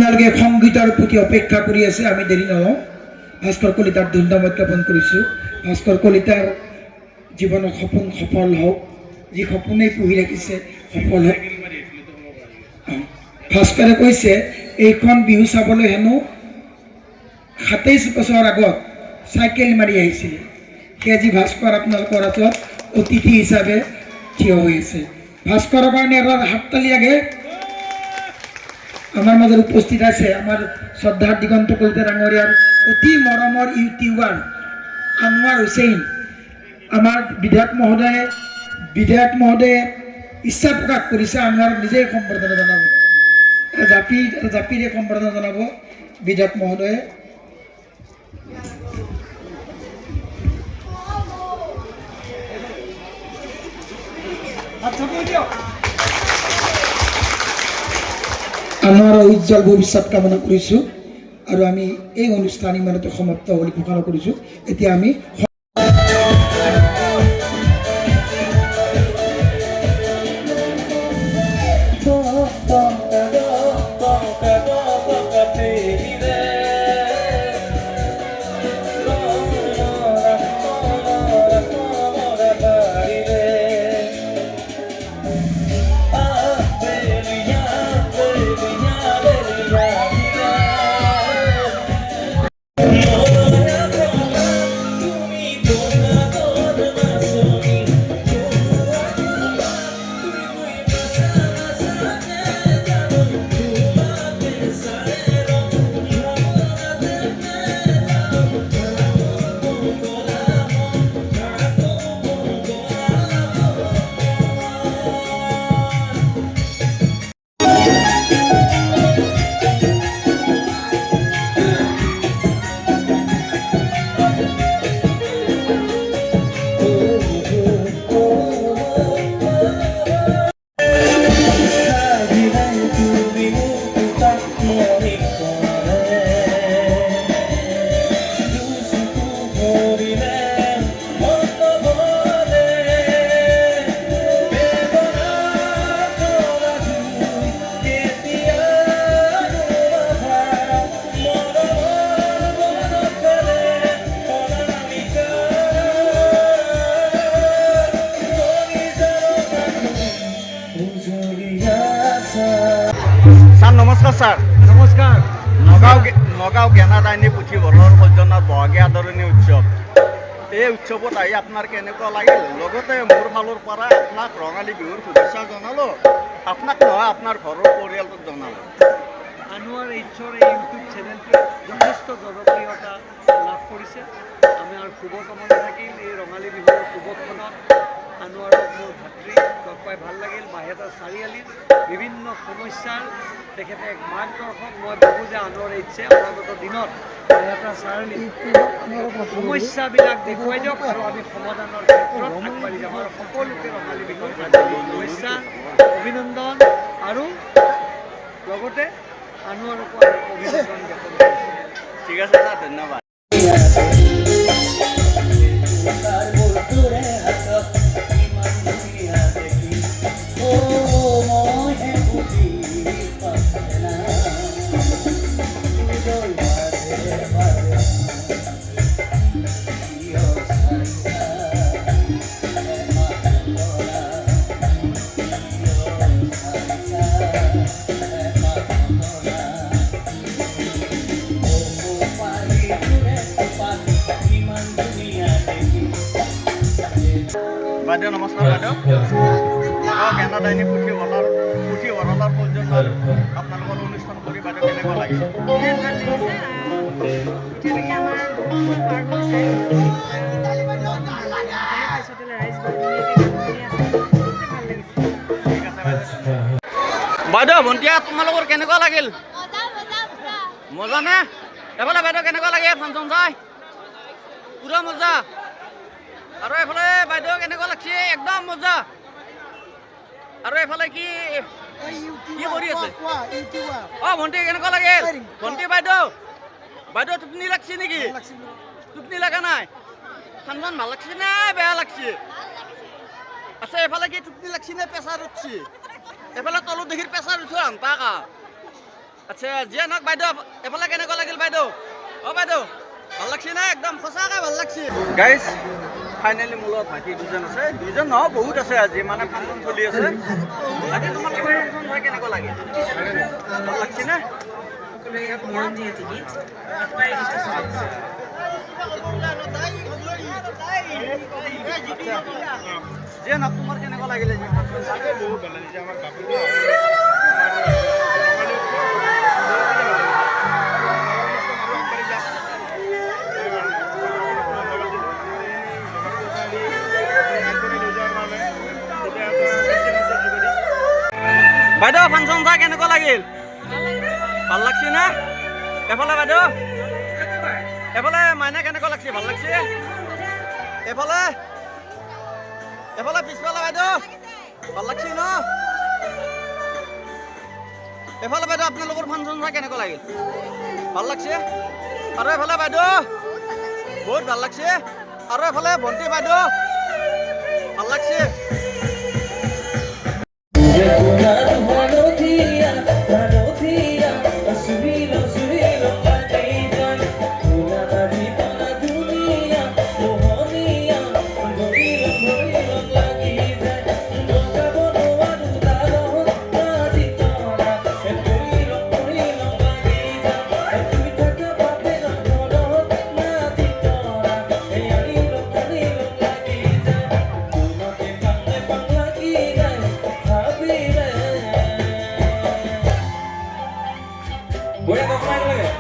আপোনালোকে সংগীতৰ প্ৰতি অপেক্ষা কৰি আছে, আমি দেৰি নলওঁ। ভাস্কৰ কলিতাৰ ধন্যবাদ জ্ঞাপন কৰিছোঁ। ভাস্কৰ কলিতাৰ জীৱনৰ সপোন সফল হওক, যি সপোনেই পুহি ৰাখিছে সফল হওক। ভাস্কৰে কৈছে এইখন বিহু চাবলৈ হেনো ২৭ বছৰ আগত চাইকেল মাৰি আহিছিলে। সেই আজি ভাস্কৰ আপোনালোকৰ মাজত অতিথি হিচাপে থিয় হৈ আছে। ভাস্কৰৰ কাৰণে এবাৰ হাততালি লাগে। আমার মাঝে উপস্থিত আছে আমার শ্রদ্ধার দিগন্ত কলিতা ডাঙরিয়ার অতি মরমর ইউটিউবার আনোয়ার হুসেইন। আমার বিধায়ক মহোদয়ে ইচ্ছা প্রকাশ করেছে আনোয়ার নিজেই সম্বর্ধনা জানাব, জাপিরে সম্বর্ধনা জানাব বিধায়ক মহোদয়ে। আনোয়াৰৰ উজ্জ্বল ভৱিষ্যত কামনা কৰিছোঁ আৰু আমি এই অনুষ্ঠান ইমানতে সমাপ্ত বুলি ঘোষণা কৰিছোঁ। এতিয়া আমি নমস্কাৰ ছাৰ। নমস্কাৰ। নগাঁও জ্ঞানাদায়িনী পুথিভঁৰালৰ সৌজন্যত বহাগী আদৰণি উৎসৱ। এই উৎসৱত আহি আপোনাৰ কেনেকুৱা লাগিল? লগতে মোৰ ফালৰ পৰা আপোনাক ৰঙালী বিহুৰ শুভেচ্ছা জনালোঁ। আপোনাক নহয়, আপোনাৰ ঘৰৰ পৰিয়ালটোক জনালোঁ। আনোয়াৰ এইচৰ এই ইউটিউব চেনেলটোৱে যথেষ্ট জনপ্ৰিয়তা লাভ কৰিছে। আমাৰ শুভকামনা থাকিল এই ৰঙালী বিহুৰ শুভক্ষণত আনোয়াৰক মোৰ ভাতৃ লগ পাই ভাল লাগিল। বাহেতা চাৰিআলিৰ বিভিন্ন সমস্যাৰ তেখেতে এক মাৰ্গদৰ্শক। মই ভাবোঁ যে আনোয়াৰ এইচে অনাগত দিনত বাহেতা চাৰিআলিৰ সমস্যাবিলাক দেখুৱাই দিয়ক আৰু আমি সমাধানৰ ক্ষেত্ৰত আগবাঢ়ি যাম। আৰু সকলোকে ৰঙালী বিহুৰ শুভেচ্ছা, অভিনন্দন আৰু লগতে আনোয়াৰকো অভিনন্দন জ্ঞাপন কৰিছোঁ। ঠিক আছে ছাৰ, ধন্যবাদ। বাইদেউ নমস্কাৰ। বাইদেউ জ্ঞানাদায়িনী পুথিভঁৰালৰ সৌজন্যত আপোনালোকৰ অনুষ্ঠান কৰি বাইদেউ কেনেকুৱা লাগিছে? বিৰাট ভাল লাগিছে। এতিয়ালৈকে আমাৰ বহুত পাৰ হৈছে। ৰাইজ বৰ ধুনীয়াকৈ গান শুনি আছে, ভাল লাগিছে। ঠিক আছে বাইদেউ। ভণ্টিয়া, তোমালোকৰ কেনেকুৱা লাগিল? মজা নে? এফালে বাইদেউ কেনেকুৱা লাগে ফাংচন চাই? পুৰা মজা। আৰু এইফালে বাইদেউ কেনেকুৱা লাগছে? একদম মজা। আৰু এইফালে কি কৰি আছে? ভণ্টি কেনেকুৱা লাগে? ভণ্টি বাইদেউ টোপনি লাগছে নেকি? টোপনি লাগা নাই? ফাংচন ভাল লাগছে নে বেয়া লাগছে? আচ্ছা, এইফালে কি টোপনি লাগছে নে প্ৰেছাৰ উঠছে? এইফালে তলত দেখিৰ প্ৰেছাৰ উঠছে আনতাকা আচ্ছা যিয়ে নহওক বাইদেউ এফালে কেনেকুৱা লাগিল বাইদেউ অ বাইদেউ ভাল লাগছে না একদম সঁচাকৈ ভাল লাগছে গাইজ ফাইনেলি মোৰ লগত ভাইটি দুজন আছে দুজন নহয় বহুত আছে আজি মানে ফাংচন চলি আছে আজি তোমালোকৰ ফাংচন হয় কেনেকুৱা লাগে ভাল লাগছে না যিয়ে নহওক তোমাৰ কেনেকুৱা লাগিলে যি ফাংচন বহুত ভাল লাগিছে আমাৰ বাইদেউ ফাংচন চাই কেনেকুৱা লাগিল ভাল লাগছে না এফালে বাইদেউ এফালে মাইনা কেনেকুৱা লাগছে ভাল লাগছে এফালে এফালে পিছফালে বাইদেউ ভাল লাগছে ন এফালে বাইদেউ আপোনালোকৰ ফাংচন চাই কেনেকুৱা লাগিল ভাল লাগছে আৰু এফালে বাইদেউ বহুত ভাল লাগছে আৰু এফালে ভণ্টি বাইদেউ ভাল লাগছে Voy a comprar lagi.